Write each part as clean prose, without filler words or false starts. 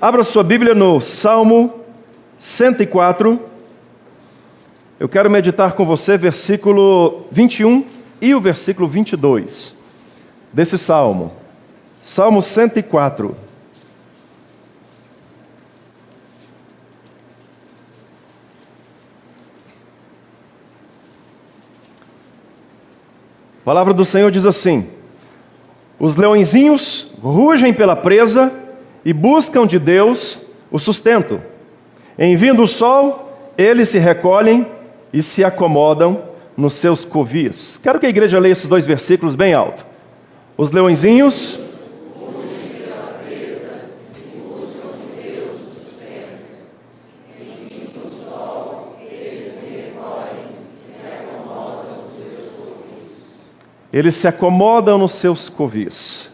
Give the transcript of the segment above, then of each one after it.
Abra sua Bíblia no Salmo 104. Eu quero meditar com você versículo 21 e o versículo 22 desse Salmo. Salmo 104. A palavra do Senhor diz assim: os leõezinhos rugem pela presa e buscam de Deus o sustento. Em vindo o sol, eles se recolhem e se acomodam nos seus covis. Quero que a igreja leia esses dois versículos bem alto. Os leõezinhos rugem pela presa e buscam de Deus o sustento. Em vindo o sol, eles se recolhem e se acomodam nos seus covis. Eles se acomodam nos seus covis.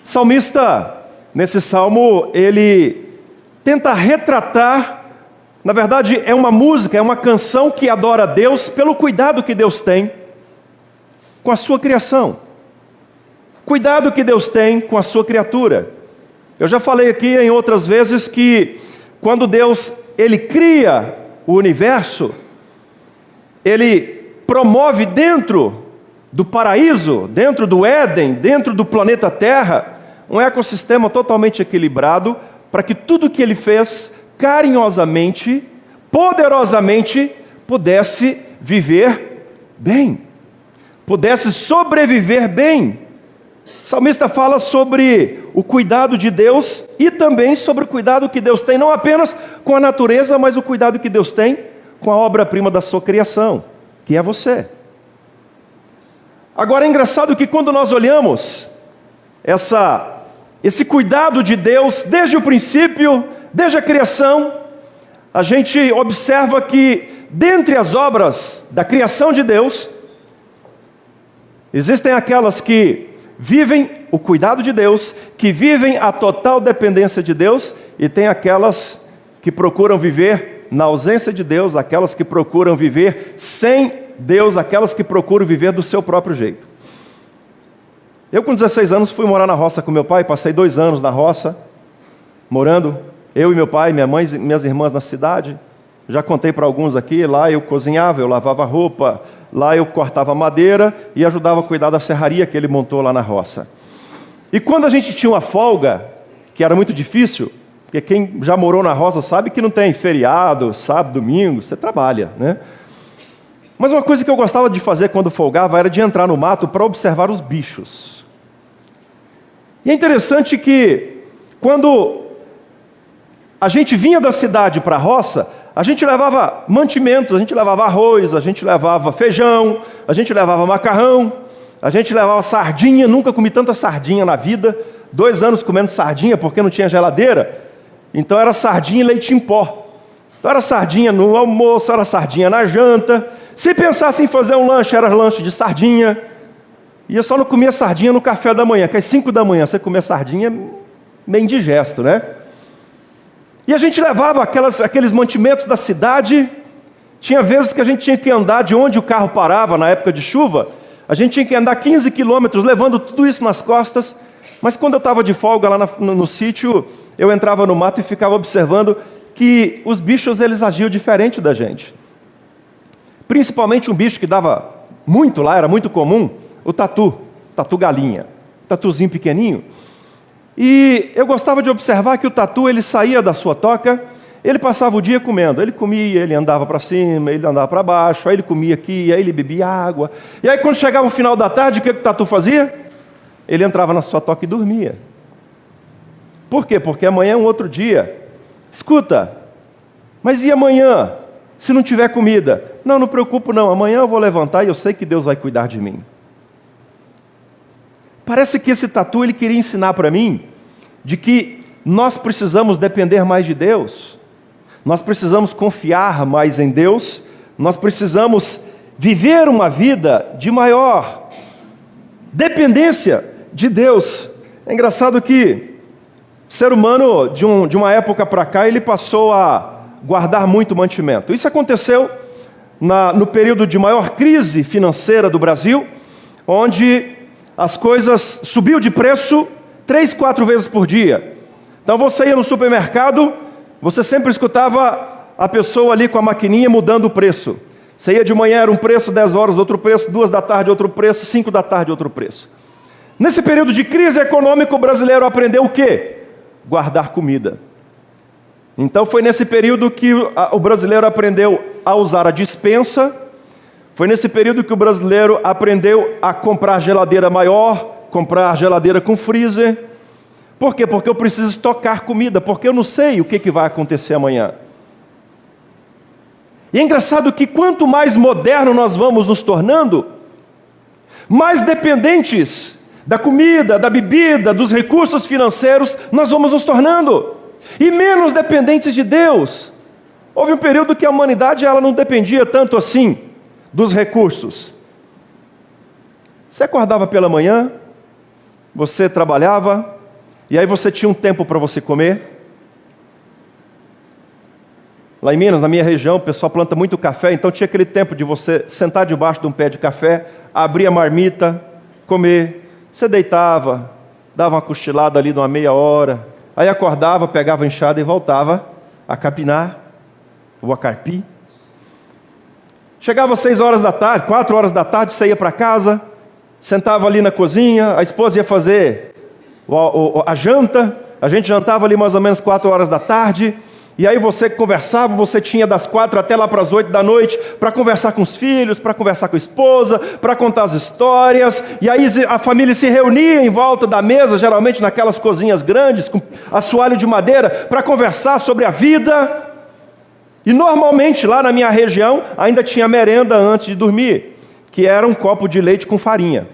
O salmista, nesse salmo, ele tenta retratar, na verdade é uma música, é uma canção que adora a Deus pelo cuidado que Deus tem com a sua criação. Cuidado que Deus tem com a sua criatura. Eu já falei aqui em outras vezes que quando Deus, ele cria o universo, ele promove dentro do paraíso, dentro do Éden, dentro do planeta Terra, um ecossistema totalmente equilibrado, para que tudo que ele fez, carinhosamente, poderosamente, pudesse viver bem, pudesse sobreviver bem. O salmista fala sobre o cuidado de Deus e também sobre o cuidado que Deus tem, não apenas com a natureza, mas o cuidado que Deus tem com a obra-prima da sua criação, que é você. Agora é engraçado que quando nós olhamos esse cuidado de Deus desde o princípio, desde a criação, a gente observa que dentre as obras da criação de Deus, existem aquelas que vivem o cuidado de Deus, que vivem a total dependência de Deus, e tem aquelas que procuram viver na ausência de Deus, aquelas que procuram viver sem Deus, aquelas que procuram viver do seu próprio jeito. Eu com 16 anos fui morar na roça com meu pai, passei 2 anos na roça, morando, eu e meu pai, minha mãe e minhas irmãs na cidade. Já contei para alguns aqui, lá eu cozinhava, eu lavava roupa, lá eu cortava madeira e ajudava a cuidar da serraria que ele montou lá na roça. E quando a gente tinha uma folga, que era muito difícil, porque quem já morou na roça sabe que não tem feriado, sábado, domingo, você trabalha, né? Mas uma coisa que eu gostava de fazer quando folgava era de entrar no mato para observar os bichos. E é interessante que quando a gente vinha da cidade para a roça, a gente levava mantimentos, a gente levava arroz, a gente levava feijão, a gente levava macarrão, a gente levava sardinha. Nunca comi tanta sardinha na vida, 2 anos comendo sardinha porque não tinha geladeira, então era sardinha e leite em pó. Então era sardinha no almoço, era sardinha na janta. Se pensasse em fazer um lanche, era lanche de sardinha. E eu só não comia sardinha no café da manhã, que às 5 da manhã você comia sardinha, meio indigesto, né? E a gente levava aqueles mantimentos da cidade. Tinha vezes que a gente tinha que andar de onde o carro parava na época de chuva. A gente tinha que andar 15 quilômetros levando tudo isso nas costas. Mas quando eu estava de folga lá no sítio, eu entrava no mato e ficava observando que os bichos, eles agiam diferente da gente. Principalmente um bicho que dava muito lá, era muito comum, o tatu galinha, tatuzinho pequenininho. E eu gostava de observar que o tatu, ele saía da sua toca, ele passava o dia comendo. Ele comia, ele andava para cima, ele andava para baixo, aí ele comia aqui, aí ele bebia água. E aí quando chegava o final da tarde, o que o tatu fazia? Ele entrava na sua toca e dormia. Por quê? Porque amanhã é um outro dia. Escuta, mas e amanhã, se não tiver comida? Não preocupo não, amanhã eu vou levantar e eu sei que Deus vai cuidar de mim. Parece que esse tatu, ele queria ensinar para mim de que nós precisamos depender mais de Deus, nós precisamos confiar mais em Deus, nós precisamos viver uma vida de maior dependência de Deus. É engraçado que o ser humano, de uma época para cá, ele passou a guardar muito mantimento. Isso aconteceu no período de maior crise financeira do Brasil, onde as coisas subiam de preço 3, 4 vezes por dia. Então você ia no supermercado, você sempre escutava a pessoa ali com a maquininha mudando o preço. Você ia de manhã, era um preço, 10 horas, outro preço, 2 da tarde, outro preço, 5 da tarde, outro preço. Nesse período de crise econômica, o brasileiro aprendeu o quê? Guardar comida. Então foi nesse período que o brasileiro aprendeu a usar a despensa, foi nesse período que o brasileiro aprendeu a comprar geladeira maior, comprar geladeira com freezer. Por quê? Porque eu preciso estocar comida, porque eu não sei o que vai acontecer amanhã. E é engraçado que quanto mais moderno nós vamos nos tornando, mais dependentes da comida, da bebida, dos recursos financeiros nós vamos nos tornando, e menos dependentes de Deus. Houve um período que a humanidade ela não dependia tanto assim dos recursos. Você acordava pela manhã, você trabalhava, e aí você tinha um tempo para você comer. Lá em Minas, na minha região, o pessoal planta muito café, então tinha aquele tempo de você sentar debaixo de um pé de café, abrir a marmita, comer. Você deitava, dava uma cochilada ali de uma meia hora, aí acordava, pegava a enxada e voltava a capinar, ou a carpir. Chegava às 6 horas da tarde, 4 horas da tarde, você ia para casa, sentava ali na cozinha, a esposa ia fazer a janta, a gente jantava ali mais ou menos 4 horas da tarde, e aí você conversava, você tinha das 4 até lá para as 8 da noite, para conversar com os filhos, para conversar com a esposa, para contar as histórias, e aí a família se reunia em volta da mesa, geralmente naquelas cozinhas grandes, com assoalho de madeira, para conversar sobre a vida. E normalmente lá na minha região ainda tinha merenda antes de dormir, que era um copo de leite com farinha.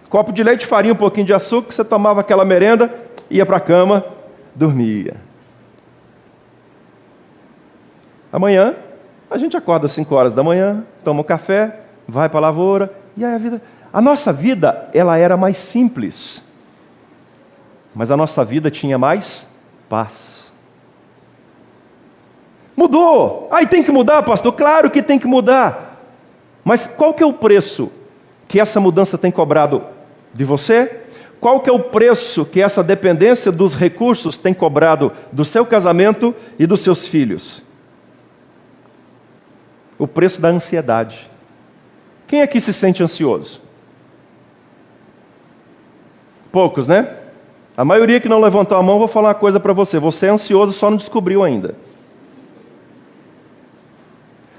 Copo de leite, farinha, um pouquinho de açúcar, você tomava aquela merenda, ia para a cama, dormia. Amanhã, a gente acorda às 5 horas da manhã, toma um café, vai para a lavoura, e aí a nossa vida, ela era mais simples, mas a nossa vida tinha mais paz. Mudou! Aí tem que mudar, pastor? Claro que tem que mudar. Mas qual que é o preço que essa mudança tem cobrado de você? Qual que é o preço que essa dependência dos recursos tem cobrado do seu casamento e dos seus filhos? O preço da ansiedade. Quem aqui se sente ansioso? Poucos, né? A maioria que não levantou a mão, vou falar uma coisa para você. Você é ansioso, só não descobriu ainda.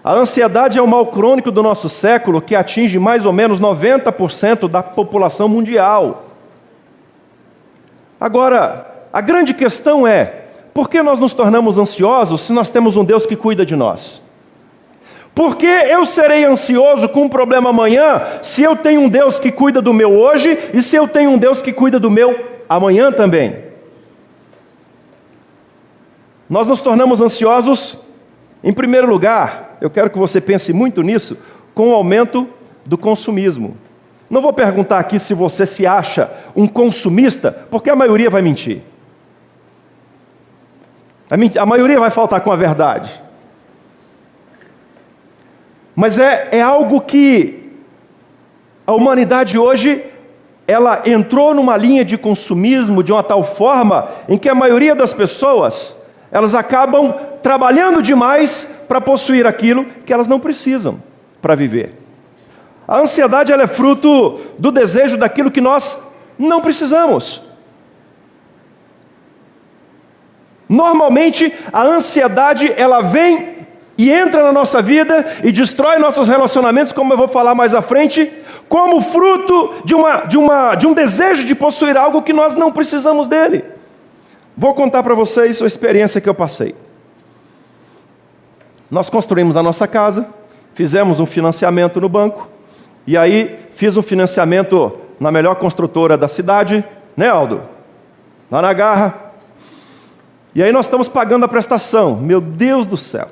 A ansiedade é um mal crônico do nosso século que atinge mais ou menos 90% da população mundial. Agora, a grande questão é, por que nós nos tornamos ansiosos se nós temos um Deus que cuida de nós? Por que eu serei ansioso com um problema amanhã, se eu tenho um Deus que cuida do meu hoje, e se eu tenho um Deus que cuida do meu amanhã também? Nós nos tornamos ansiosos, em primeiro lugar, eu quero que você pense muito nisso, com o aumento do consumismo. Não vou perguntar aqui se você se acha um consumista, porque a maioria vai mentir. A maioria vai faltar com a verdade. Mas é algo que a humanidade hoje, ela entrou numa linha de consumismo de uma tal forma em que a maioria das pessoas, elas acabam trabalhando demais para possuir aquilo que elas não precisam para viver. A ansiedade ela é fruto do desejo daquilo que nós não precisamos. Normalmente, a ansiedade ela vem e entra na nossa vida e destrói nossos relacionamentos, como eu vou falar mais à frente, como fruto de um desejo de possuir algo que nós não precisamos dele. Vou contar para vocês a experiência que eu passei. Nós construímos a nossa casa, fizemos um financiamento no banco, e aí fiz um financiamento na melhor construtora da cidade, né, Aldo? Lá na Garra. E aí nós estamos pagando a prestação. Meu Deus do céu.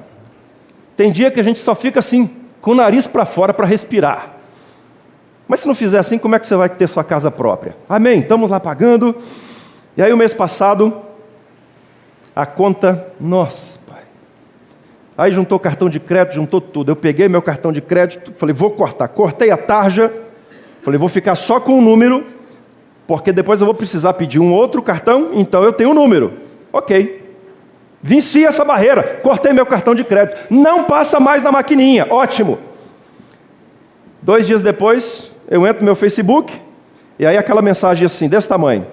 Tem dia que a gente só fica assim, com o nariz para fora para respirar. Mas se não fizer assim, como é que você vai ter sua casa própria? Amém, estamos lá pagando. E aí o mês passado, a conta, nossa, pai. Aí juntou o cartão de crédito, juntou tudo. Eu peguei meu cartão de crédito, falei, vou cortar. Cortei a tarja, falei, vou ficar só com o número. porque depois eu vou precisar pedir um outro cartão, então eu tenho um número. Ok. Venci essa barreira, cortei meu cartão de crédito. Não passa mais na maquininha, ótimo. 2 dias depois, eu entro no meu Facebook, e aí aquela mensagem assim, desse tamanho.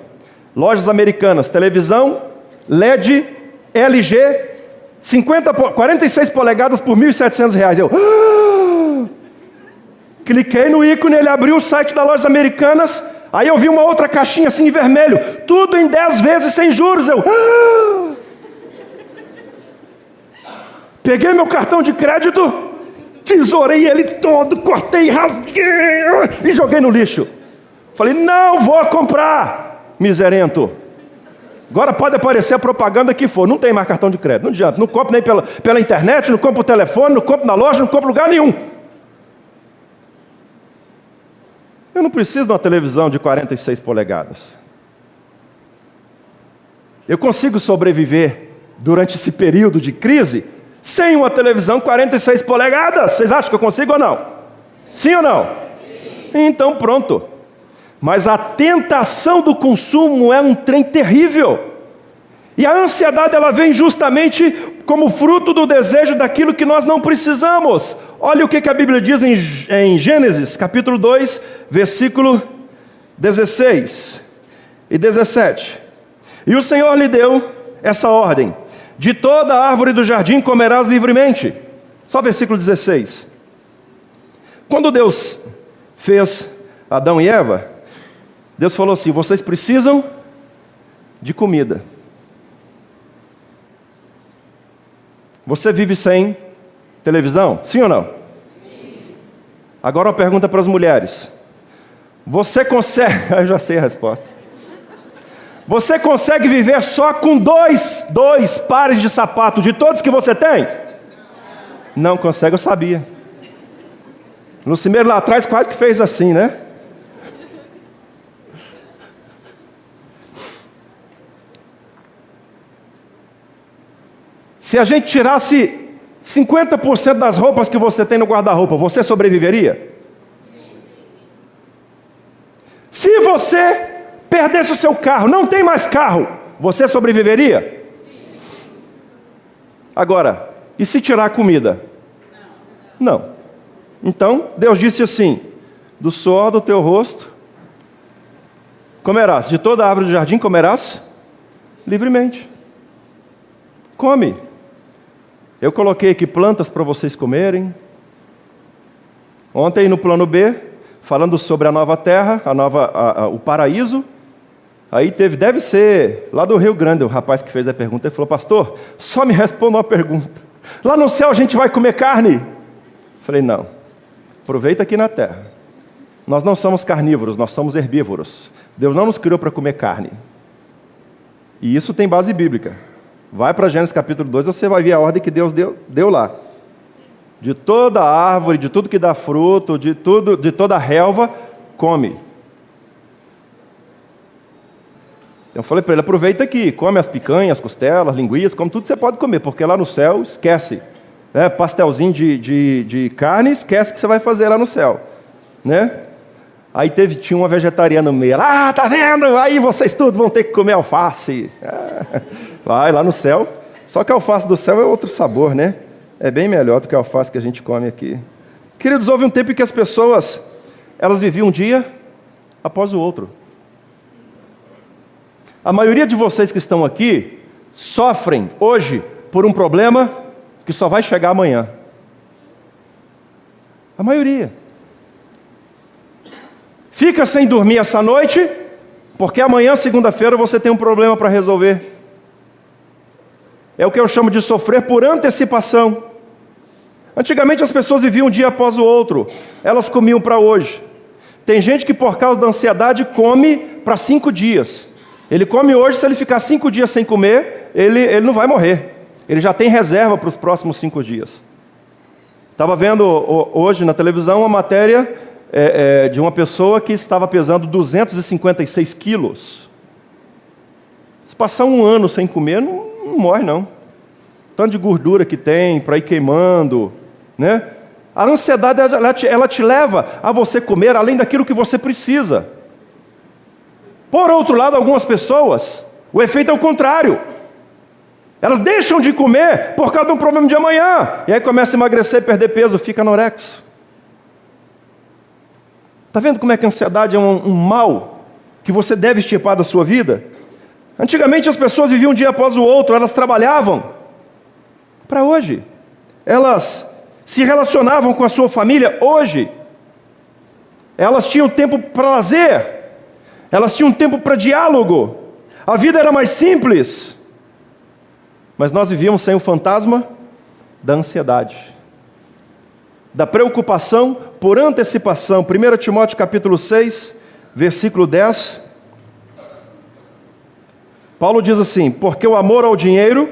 Lojas Americanas, televisão, LED, LG, 46 polegadas por R$ 1.700. Eu cliquei no ícone, ele abriu o site da Lojas Americanas, aí eu vi uma outra caixinha assim em vermelho, tudo em 10 vezes sem juros. Eu peguei meu cartão de crédito, tesourei ele todo, cortei, rasguei e joguei no lixo. Falei, não vou comprar, miserento. Agora pode aparecer a propaganda que for, não tem mais cartão de crédito, não adianta, não compro nem pela internet, não compro por telefone, não compro na loja, não compro lugar nenhum. Eu não preciso de uma televisão de 46 polegadas. Eu consigo sobreviver durante esse período de crise sem uma televisão 46 polegadas. Vocês acham que eu consigo ou não? Sim ou não? Sim. Então pronto. Mas a tentação do consumo é um trem terrível. E a ansiedade ela vem justamente como fruto do desejo daquilo que nós não precisamos. Olha o que a Bíblia diz em Gênesis, capítulo 2, versículo 16 e 17. E o Senhor lhe deu essa ordem: de toda árvore do jardim comerás livremente. Só versículo 16. Quando Deus fez Adão e Eva, Deus falou assim: vocês precisam de comida. Você vive sem televisão? Sim ou não? Sim. Agora uma pergunta para as mulheres. Você consegue... Eu já sei a resposta. Você consegue viver só com dois pares de sapato de todos que você tem? Não consegue, eu sabia. Lucimeiro lá atrás quase que fez assim, né? Se a gente tirasse 50% das roupas que você tem no guarda-roupa, você sobreviveria? Se você perdesse o seu carro, não tem mais carro, você sobreviveria? Agora, e se tirar a comida? Não. Então, Deus disse assim: do suor do teu rosto comerás, de toda árvore do jardim comerás livremente. Come. Eu coloquei aqui plantas para vocês comerem. Ontem no plano B, falando sobre a nova terra, o paraíso. Aí deve ser lá do Rio Grande, o rapaz que fez a pergunta, ele falou: pastor, só me responda uma pergunta. Lá no céu a gente vai comer carne? Falei: não, aproveita aqui na terra. Nós não somos carnívoros, nós somos herbívoros. Deus não nos criou para comer carne. E isso tem base bíblica. Vai para Gênesis capítulo 2, você vai ver a ordem que Deus deu lá. De toda árvore, de tudo que dá fruto, de toda relva, come. Eu falei para ele: aproveita aqui, come as picanhas, as costelas, linguiças, come tudo que você pode comer, porque lá no céu, esquece. Né? Pastelzinho de carne, esquece que você vai fazer lá no céu. Né? Aí tinha uma vegetariana no meio. Ah, tá vendo? Aí vocês tudo vão ter que comer alface. Vai lá no céu. Só que a alface do céu é outro sabor, né? É bem melhor do que a alface que a gente come aqui. Queridos, houve um tempo em que as pessoas, elas viviam um dia após o outro. A maioria de vocês que estão aqui sofrem hoje por um problema que só vai chegar amanhã. A maioria. Fica sem dormir essa noite, porque amanhã, segunda-feira, você tem um problema para resolver. É o que eu chamo de sofrer por antecipação. Antigamente as pessoas viviam um dia após o outro. Elas comiam para hoje. Tem gente que por causa da ansiedade come para 5 dias. Ele come hoje, se ele ficar 5 dias sem comer, ele não vai morrer. Ele já tem reserva para os próximos 5 dias. Estava vendo hoje na televisão uma matéria de uma pessoa que estava pesando 256 quilos. Se passar um ano sem comer, não morre não. Tanto de gordura que tem, para ir queimando, né? A ansiedade, ela te leva a você comer além daquilo que você precisa. Por outro lado, algumas pessoas, o efeito é o contrário. Elas deixam de comer por causa de um problema de amanhã. E aí começa a emagrecer, perder peso, fica anorexo. Está vendo como é que a ansiedade é um mal que você deve extirpar da sua vida? Antigamente as pessoas viviam um dia após o outro, elas trabalhavam para hoje. Elas se relacionavam com a sua família hoje. Elas tinham tempo para lazer. Elas tinham tempo para diálogo. A vida era mais simples. Mas nós vivíamos sem o fantasma da ansiedade, da preocupação por antecipação. 1 Timóteo capítulo 6, versículo 10. Paulo diz assim: porque o amor ao dinheiro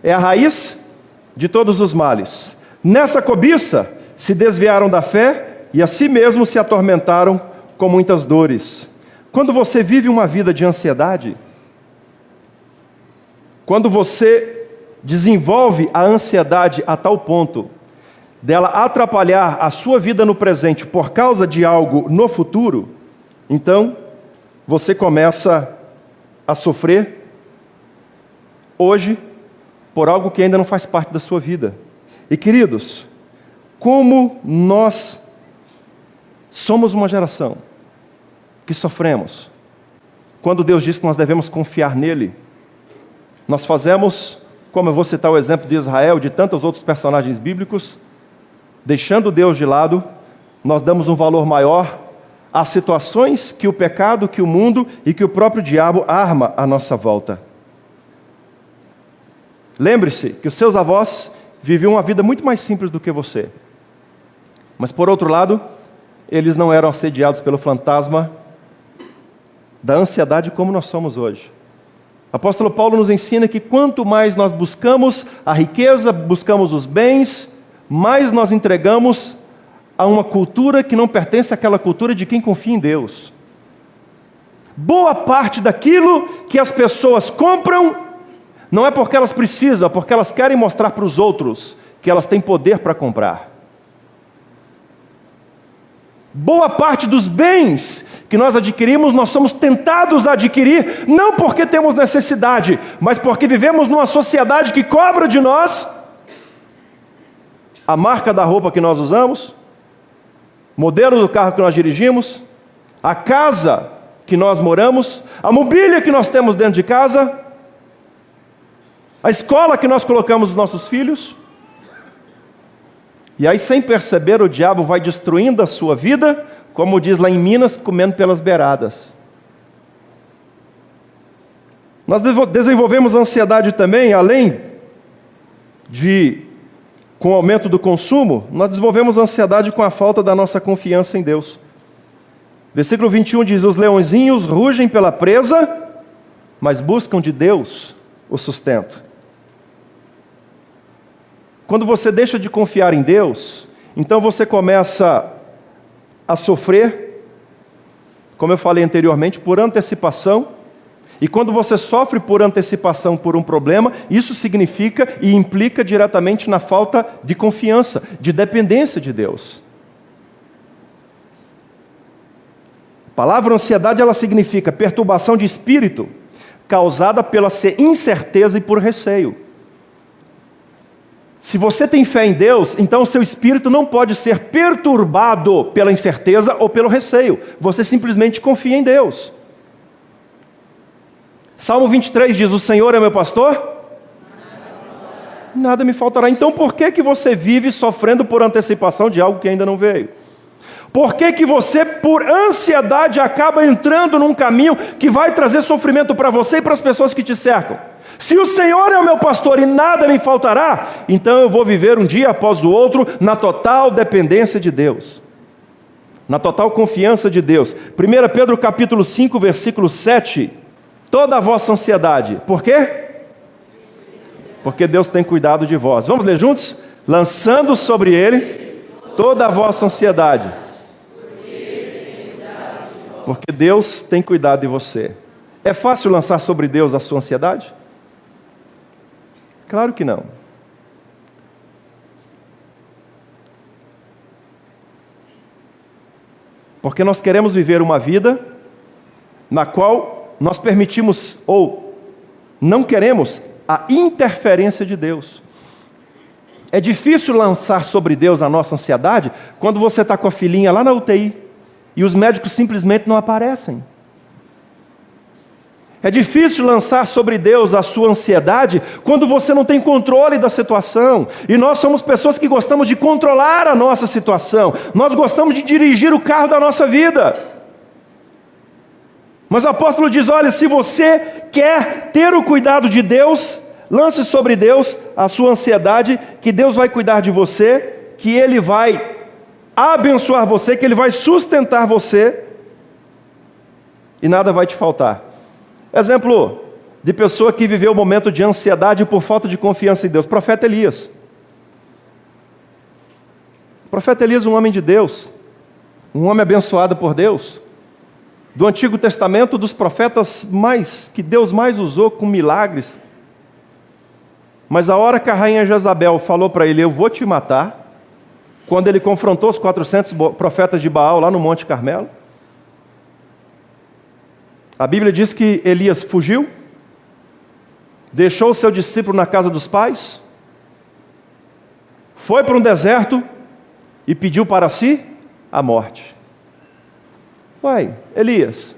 é a raiz de todos os males. Nessa cobiça se desviaram da fé e a si mesmos se atormentaram com muitas dores. Quando você vive uma vida de ansiedade, quando você desenvolve a ansiedade a tal ponto dela atrapalhar a sua vida no presente por causa de algo no futuro, então você começa a sofrer hoje por algo que ainda não faz parte da sua vida. E queridos, como nós somos uma geração que sofremos, quando Deus diz que nós devemos confiar nele, nós fazemos, como eu vou citar o exemplo de Israel, de tantos outros personagens bíblicos, deixando Deus de lado, nós damos um valor maior às situações que o pecado, que o mundo e que o próprio diabo arma à nossa volta. Lembre-se que os seus avós viviam uma vida muito mais simples do que você. Mas por outro lado, eles não eram assediados pelo fantasma da ansiedade como nós somos hoje. O apóstolo Paulo nos ensina que quanto mais nós buscamos a riqueza, buscamos os bens, mais nós entregamos a uma cultura que não pertence àquela cultura de quem confia em Deus. Boa parte daquilo que as pessoas compram não é porque elas precisam, é porque elas querem mostrar para os outros que elas têm poder para comprar. Boa parte dos bens que nós adquirimos, nós somos tentados a adquirir, não porque temos necessidade, mas porque vivemos numa sociedade que cobra de nós a marca da roupa que nós usamos, modelo do carro que nós dirigimos, a casa que nós moramos, a mobília que nós temos dentro de casa, a escola que nós colocamos os nossos filhos. E aí, sem perceber, o diabo vai destruindo a sua vida, como diz lá em Minas, comendo pelas beiradas. Nós desenvolvemos ansiedade também, além de com o aumento do consumo, nós desenvolvemos ansiedade com a falta da nossa confiança em Deus. Versículo 21 diz: os leõezinhos rugem pela presa, mas buscam de Deus o sustento. Quando você deixa de confiar em Deus, então você começa a sofrer, como eu falei anteriormente, por antecipação. E quando você sofre por antecipação por um problema, isso significa e implica diretamente na falta de confiança, de dependência de Deus. A palavra ansiedade, ela significa perturbação de espírito, causada pela incerteza e por receio. Se você tem fé em Deus, então o seu espírito não pode ser perturbado pela incerteza ou pelo receio. Você simplesmente confia em Deus. Salmo 23 diz: o Senhor é meu pastor? Nada me faltará. Então por que você vive sofrendo por antecipação de algo que ainda não veio? Por que você, por ansiedade, acaba entrando num caminho que vai trazer sofrimento para você e para as pessoas que te cercam? Se o Senhor é o meu pastor e nada me faltará, então eu vou viver um dia após o outro na total dependência de Deus, na total confiança de Deus. 1 Pedro capítulo 5, versículo 7, toda a vossa ansiedade, por quê? Porque Deus tem cuidado de vós. Vamos ler juntos? Lançando sobre Ele toda a vossa ansiedade, porque Deus tem cuidado de você. É fácil lançar sobre Deus a sua ansiedade? Claro que não. Porque nós queremos viver uma vida na qual nós permitimos ou não queremos a interferência de Deus. É difícil lançar sobre Deus a nossa ansiedade quando você está com a filhinha lá na UTI e os médicos simplesmente não aparecem. É difícil lançar sobre Deus a sua ansiedade quando você não tem controle da situação. E nós somos pessoas que gostamos de controlar a nossa situação. Nós gostamos de dirigir o carro da nossa vida. Mas o apóstolo diz, olha, se você quer ter o cuidado de Deus, lance sobre Deus a sua ansiedade, que Deus vai cuidar de você, que Ele vai abençoar você, que Ele vai sustentar você, e nada vai te faltar. Exemplo de pessoa que viveu um momento de ansiedade por falta de confiança em Deus. Profeta Elias. O profeta Elias, um homem de Deus, um homem abençoado por Deus, do Antigo Testamento, dos profetas que Deus mais usou com milagres. Mas a hora que a rainha Jezabel falou para ele, eu vou te matar, quando ele confrontou os 400 profetas de Baal lá no Monte Carmelo, a Bíblia diz que Elias fugiu, deixou o seu discípulo na casa dos pais, foi para um deserto e pediu para si a morte. Uai, Elias,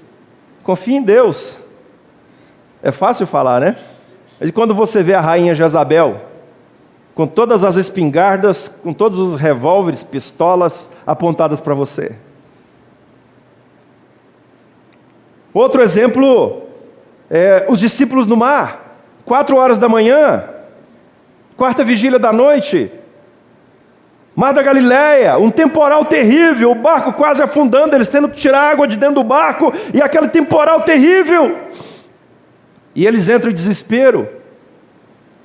confia em Deus. É fácil falar, né? E quando você vê a rainha Jezabel, com todas as espingardas, com todos os revólveres, pistolas apontadas para você. Outro exemplo, os discípulos no mar, 4 horas da manhã, quarta vigília da noite, Mar da Galileia, um temporal terrível, o barco quase afundando, eles tendo que tirar água de dentro do barco, e aquele temporal terrível, e eles entram em desespero.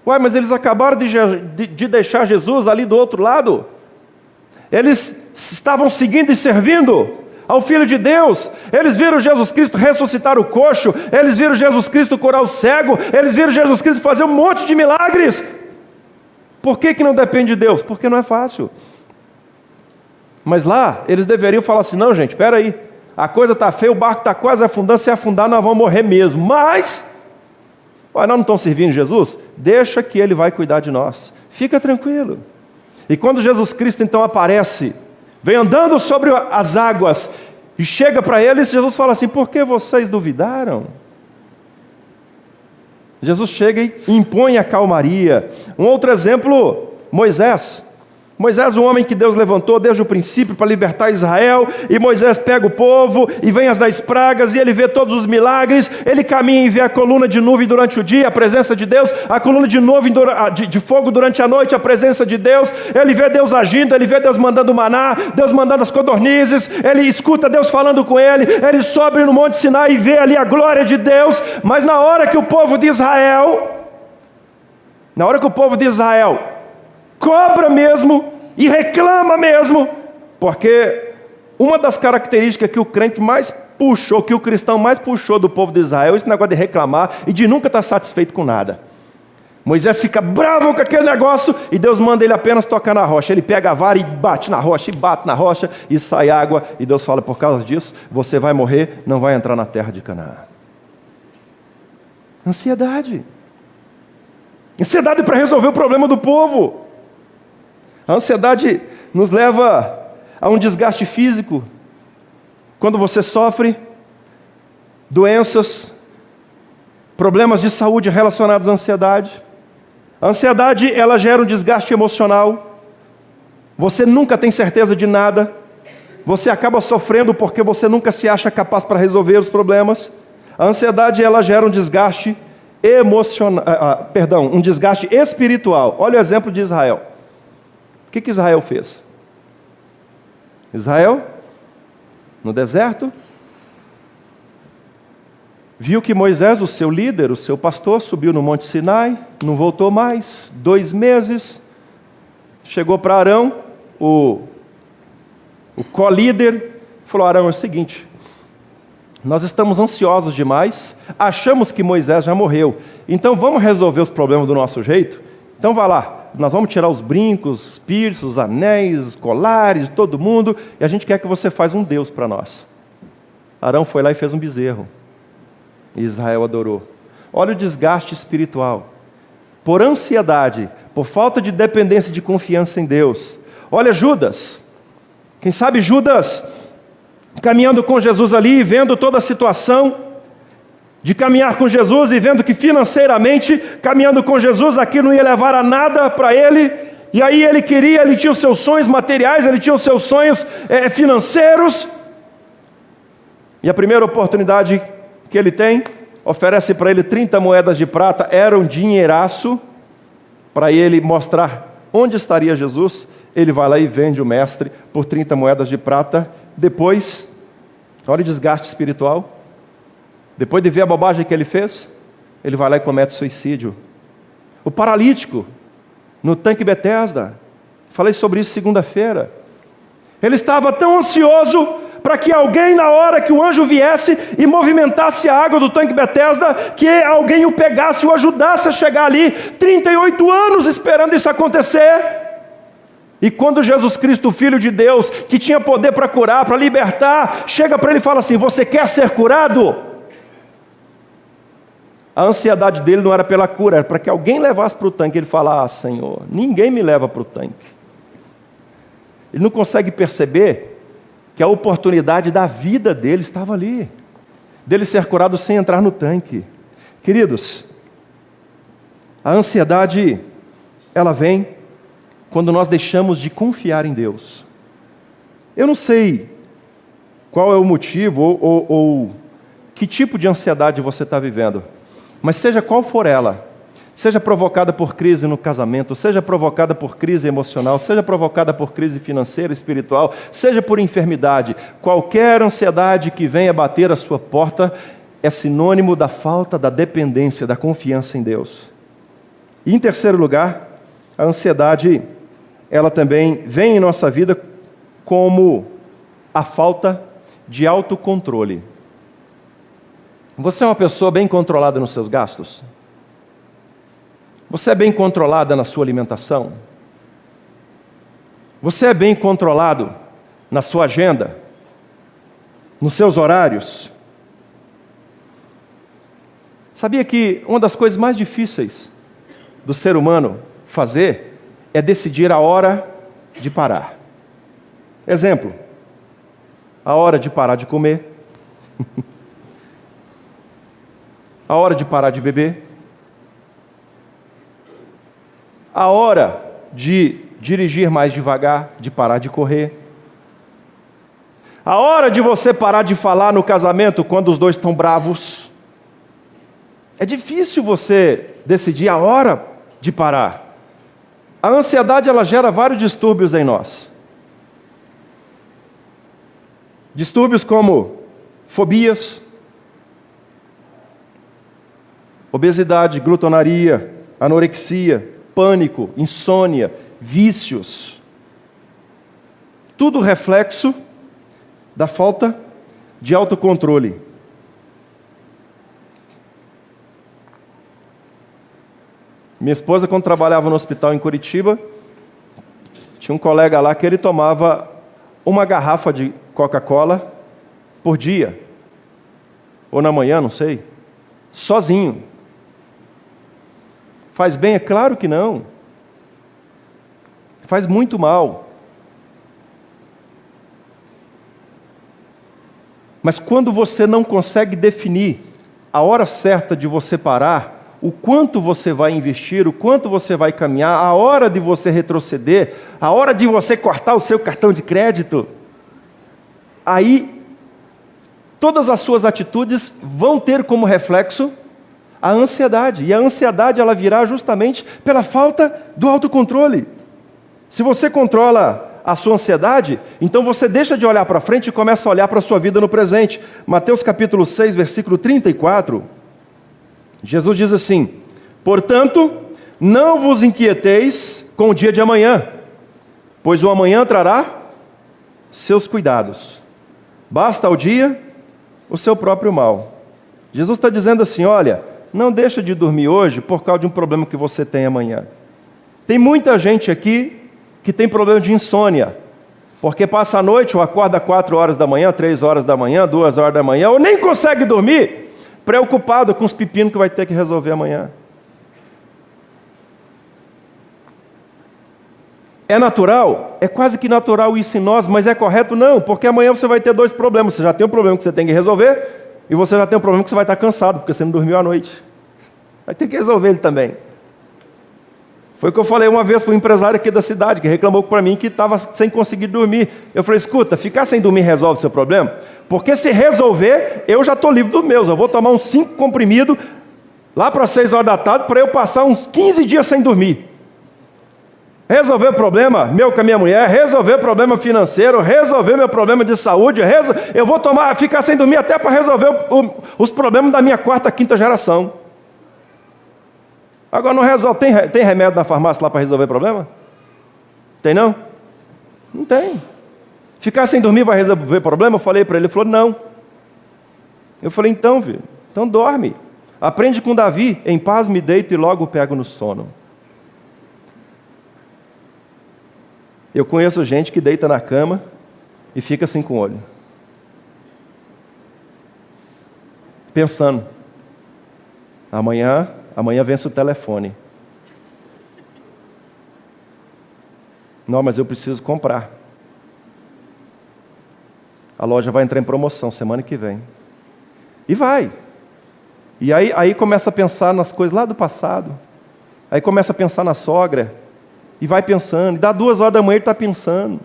Uai, mas eles acabaram de deixar Jesus ali do outro lado, eles estavam seguindo e servindo ao Filho de Deus, eles viram Jesus Cristo ressuscitar o coxo, eles viram Jesus Cristo curar o cego, eles viram Jesus Cristo fazer um monte de milagres. Por que não depende de Deus? Porque não é fácil. Mas lá, eles deveriam falar assim, não gente, espera aí, a coisa está feia, o barco está quase afundando, se afundar nós vamos morrer mesmo, mas, nós não estamos servindo Jesus? Deixa que Ele vai cuidar de nós, fica tranquilo. E quando Jesus Cristo então aparece, vem andando sobre as águas, e chega para eles, Jesus fala assim, por que vocês duvidaram? Jesus chega e impõe a calmaria. Um outro exemplo, Moisés. Moisés, um homem que Deus levantou desde o princípio para libertar Israel, e Moisés pega o povo, e vem as 10 pragas, e ele vê todos os milagres, ele caminha e vê a coluna de nuvem durante o dia, a presença de Deus, a coluna de nuvem de fogo durante a noite, a presença de Deus, ele vê Deus agindo, ele vê Deus mandando maná, Deus mandando as codornizes, ele escuta Deus falando com ele sobe no Monte Sinai e vê ali a glória de Deus, mas na hora que o povo de Israel cobra mesmo e reclama mesmo, porque uma das características que o crente mais puxou, que o cristão mais puxou do povo de Israel, é esse negócio de reclamar e de nunca estar satisfeito com nada. Moisés fica bravo com aquele negócio e Deus manda ele apenas tocar na rocha. Ele pega a vara e bate na rocha, e bate na rocha e sai água, e Deus fala, por causa disso você vai morrer, não vai entrar na terra de Canaã. Ansiedade para resolver o problema do povo. A ansiedade nos leva a um desgaste físico. Quando você sofre doenças, problemas de saúde relacionados à ansiedade. A ansiedade, ela gera um desgaste emocional. Você nunca tem certeza de nada. Você acaba sofrendo porque você nunca se acha capaz para resolver os problemas. A ansiedade, ela gera um desgaste um desgaste espiritual. Olha o exemplo de Israel. O que Israel fez? Israel, no deserto, viu que Moisés, o seu líder, o seu pastor, subiu no Monte Sinai, não voltou mais, 2 meses, chegou para Arão, o co-líder, falou, Arão, é o seguinte, nós estamos ansiosos demais, achamos que Moisés já morreu, então vamos resolver os problemas do nosso jeito? Então vá lá, nós vamos tirar os brincos, os piercings, os anéis, os colares, de todo mundo, e a gente quer que você faça um Deus para nós. Arão foi lá e fez um bezerro. E Israel adorou. Olha o desgaste espiritual. Por ansiedade, por falta de dependência, de confiança em Deus. Olha Judas. Quem sabe Judas, caminhando com Jesus ali, vendo toda a situação de caminhar com Jesus e vendo que financeiramente, caminhando com Jesus, aqui não ia levar a nada para ele. E aí ele tinha os seus sonhos materiais, ele tinha os seus sonhos financeiros. E a primeira oportunidade que ele tem, oferece para ele 30 moedas de prata, era um dinheiraço, para ele mostrar onde estaria Jesus. Ele vai lá e vende o mestre por 30 moedas de prata. Depois, olha o desgaste espiritual. Depois de ver a bobagem que ele fez, ele vai lá e comete suicídio. O paralítico, no tanque Betesda, falei sobre isso segunda-feira. Ele estava tão ansioso para que alguém, na hora que o anjo viesse e movimentasse a água do tanque Betesda, que alguém o pegasse e o ajudasse a chegar ali. 38 anos esperando isso acontecer. E quando Jesus Cristo, o Filho de Deus, que tinha poder para curar, para libertar, chega para ele e fala assim: você quer ser curado? A ansiedade dele não era pela cura, era para que alguém levasse para o tanque. Ele fala: Senhor, ninguém me leva para o tanque. Ele não consegue perceber que a oportunidade da vida dele estava ali, dele ser curado sem entrar no tanque. Queridos, a ansiedade, ela vem quando nós deixamos de confiar em Deus. Eu não sei qual é o motivo ou que tipo de ansiedade você está vivendo, mas seja qual for ela, seja provocada por crise no casamento, seja provocada por crise emocional, seja provocada por crise financeira, espiritual, seja por enfermidade, qualquer ansiedade que venha bater a sua porta é sinônimo da falta da dependência, da confiança em Deus. E em terceiro lugar, a ansiedade, ela também vem em nossa vida como a falta de autocontrole. Você é uma pessoa bem controlada nos seus gastos? Você é bem controlada na sua alimentação? Você é bem controlado na sua agenda? Nos seus horários? Sabia que uma das coisas mais difíceis do ser humano fazer é decidir a hora de parar? Exemplo, a hora de parar de comer, a hora de parar de beber, a hora de dirigir mais devagar, de parar de correr, a hora de você parar de falar no casamento quando os dois estão bravos. É difícil você decidir a hora de parar. A ansiedade, ela gera vários distúrbios em nós. Distúrbios como fobias, obesidade, glutonaria, anorexia, pânico, insônia, vícios. Tudo reflexo da falta de autocontrole. Minha esposa, quando trabalhava no hospital em Curitiba, tinha um colega lá que ele tomava uma garrafa de Coca-Cola por dia, ou na manhã, não sei, sozinho. Faz bem? É claro que não. Faz muito mal. Mas quando você não consegue definir a hora certa de você parar, o quanto você vai investir, o quanto você vai caminhar, a hora de você retroceder, a hora de você cortar o seu cartão de crédito, aí todas as suas atitudes vão ter como reflexo a ansiedade. E a ansiedade, ela virá justamente pela falta do autocontrole. Se você controla a sua ansiedade, então você deixa de olhar para frente e começa a olhar para a sua vida no presente. Mateus capítulo 6, versículo 34, Jesus diz assim: portanto, não vos inquieteis com o dia de amanhã, pois o amanhã trará seus cuidados. Basta ao dia o seu próprio mal. Jesus está dizendo assim: olha, não deixa de dormir hoje por causa de um problema que você tem amanhã. Tem muita gente aqui que tem problema de insônia, porque passa a noite ou acorda 4 horas da manhã, 3 horas da manhã, 2 horas da manhã, ou nem consegue dormir, preocupado com os pepinos que vai ter que resolver amanhã. É natural? É quase que natural isso em nós, mas é correto? Não, porque amanhã você vai ter dois problemas. Você já tem um problema que você tem que resolver, e você já tem um problema que você vai estar cansado, porque você não dormiu à noite. Vai ter que resolver ele também. Foi o que eu falei uma vez para um empresário aqui da cidade, que reclamou para mim que estava sem conseguir dormir. Eu falei, escuta, ficar sem dormir resolve o seu problema? Porque se resolver, eu já estou livre dos meus. Eu vou tomar uns 5 comprimidos lá para 6 horas da tarde, para eu passar uns 15 dias sem dormir. Resolver o problema meu com a minha mulher, resolver o problema financeiro, resolver meu problema de saúde, eu vou ficar sem dormir até para resolver os problemas da minha 4ª, 5ª geração. Agora não resolve. Tem remédio na farmácia lá para resolver o problema? Tem não? Não tem. Ficar sem dormir vai resolver o problema? Eu falei para ele, ele falou, não. Eu falei, então, filho, então dorme. Aprende com Davi, em paz me deito e logo pego no sono. Eu conheço gente que deita na cama e fica assim com o olho. Pensando, amanhã vence o telefone. Não, mas eu preciso comprar. A loja vai entrar em promoção semana que vem. E vai. E aí começa a pensar nas coisas lá do passado. Aí começa a pensar na sogra. E vai pensando. E dá 2 horas da manhã ele está pensando.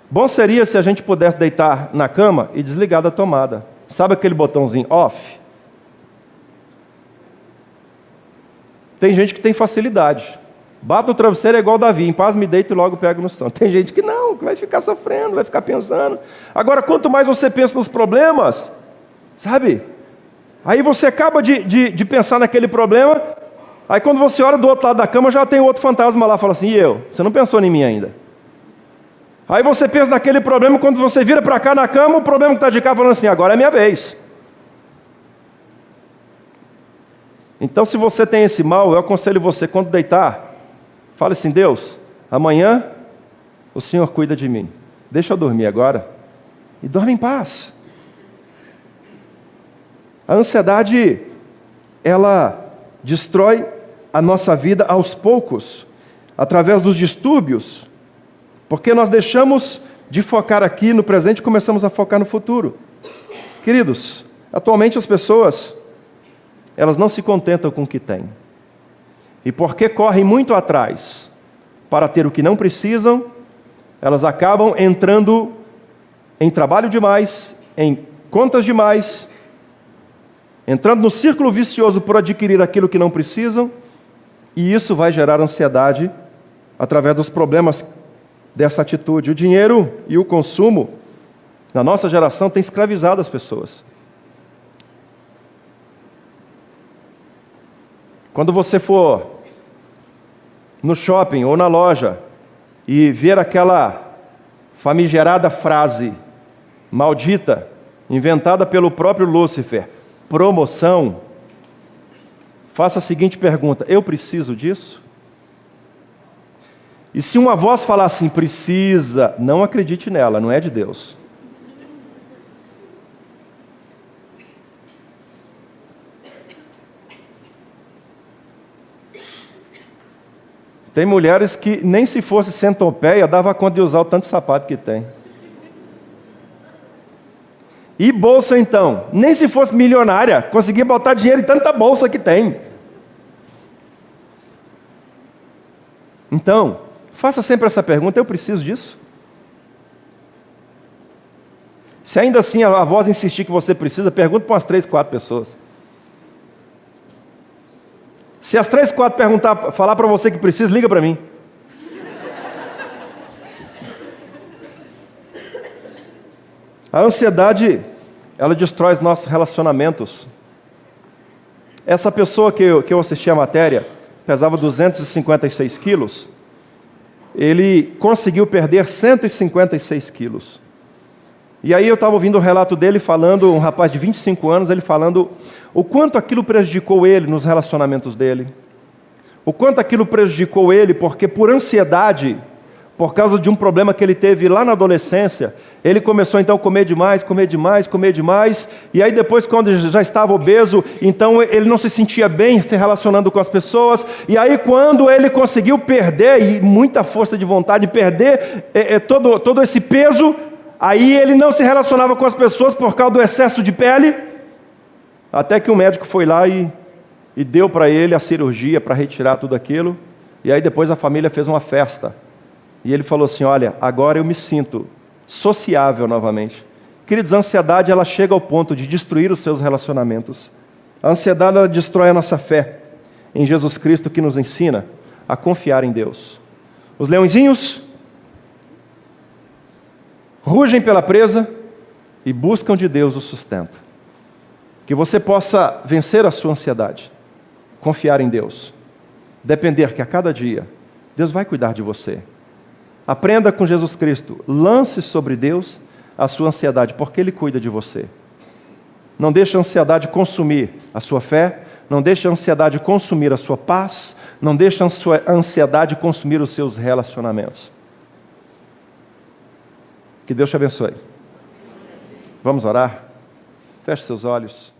Bom seria se a gente pudesse deitar na cama e desligar da tomada. Sabe aquele botãozinho off? Tem gente que tem facilidade. Bate no travesseiro é igual Davi, em paz me deito e logo pego no sono. Tem gente que não, que vai ficar sofrendo, vai ficar pensando. Agora, quanto mais você pensa nos problemas, sabe? Aí você acaba de pensar naquele problema, aí quando você olha do outro lado da cama, já tem outro fantasma lá, fala assim, e eu? Você não pensou em mim ainda. Aí você pensa naquele problema, quando você vira para cá na cama, o problema que está de cá falando assim, agora é minha vez. Então, se você tem esse mal, eu aconselho você, quando deitar, fale assim, Deus, amanhã o Senhor cuida de mim. Deixa eu dormir agora e dorme em paz. A ansiedade, ela destrói a nossa vida aos poucos, através dos distúrbios, porque nós deixamos de focar aqui no presente e começamos a focar no futuro. Queridos, atualmente as pessoas, elas não se contentam com o que têm. E porque correm muito atrás para ter o que não precisam, elas acabam entrando em trabalho demais, em contas demais, entrando no círculo vicioso por adquirir aquilo que não precisam, e isso vai gerar ansiedade através dos problemas dessa atitude. O dinheiro e o consumo, na nossa geração, tem escravizado as pessoas. Quando você for no shopping ou na loja e ver aquela famigerada frase maldita, inventada pelo próprio Lúcifer, promoção, faça a seguinte pergunta, eu preciso disso? E se uma voz falar assim, precisa, não acredite nela, não é de Deus. Tem mulheres que nem se fosse centopeia, dava conta de usar o tanto de sapato que tem. E bolsa então? Nem se fosse milionária, conseguia botar dinheiro em tanta bolsa que tem. Então, faça sempre essa pergunta, eu preciso disso? Se ainda assim a voz insistir que você precisa, pergunta para umas 3, 4 pessoas. Se as 3, 4 falar para você que precisa, liga para mim. A ansiedade, ela destrói os nossos relacionamentos. Essa pessoa que eu assisti a matéria, pesava 256 quilos, ele conseguiu perder 156 quilos. E aí eu estava ouvindo o relato dele falando, um rapaz de 25 anos, ele falando o quanto aquilo prejudicou ele nos relacionamentos dele. O quanto aquilo prejudicou ele, porque por ansiedade, por causa de um problema que ele teve lá na adolescência. Ele começou então a comer demais, e aí depois, quando ele já estava obeso, então ele não se sentia bem se relacionando com as pessoas, e aí quando ele conseguiu perder, e muita força de vontade, perder todo esse peso, aí ele não se relacionava com as pessoas por causa do excesso de pele, até que o médico foi lá e deu para ele a cirurgia para retirar tudo aquilo, e aí depois a família fez uma festa. E ele falou assim, olha, agora eu me sinto sociável novamente. Queridos, a ansiedade ela chega ao ponto de destruir os seus relacionamentos. A ansiedade ela destrói a nossa fé em Jesus Cristo, que nos ensina a confiar em Deus. Os leõezinhos rugem pela presa e buscam de Deus o sustento. Que você possa vencer a sua ansiedade, confiar em Deus, depender que a cada dia Deus vai cuidar de você. Aprenda com Jesus Cristo, lance sobre Deus a sua ansiedade, porque Ele cuida de você. Não deixe a ansiedade consumir a sua fé, não deixe a ansiedade consumir a sua paz, não deixe a ansiedade consumir os seus relacionamentos. Que Deus te abençoe. Vamos orar? Feche seus olhos.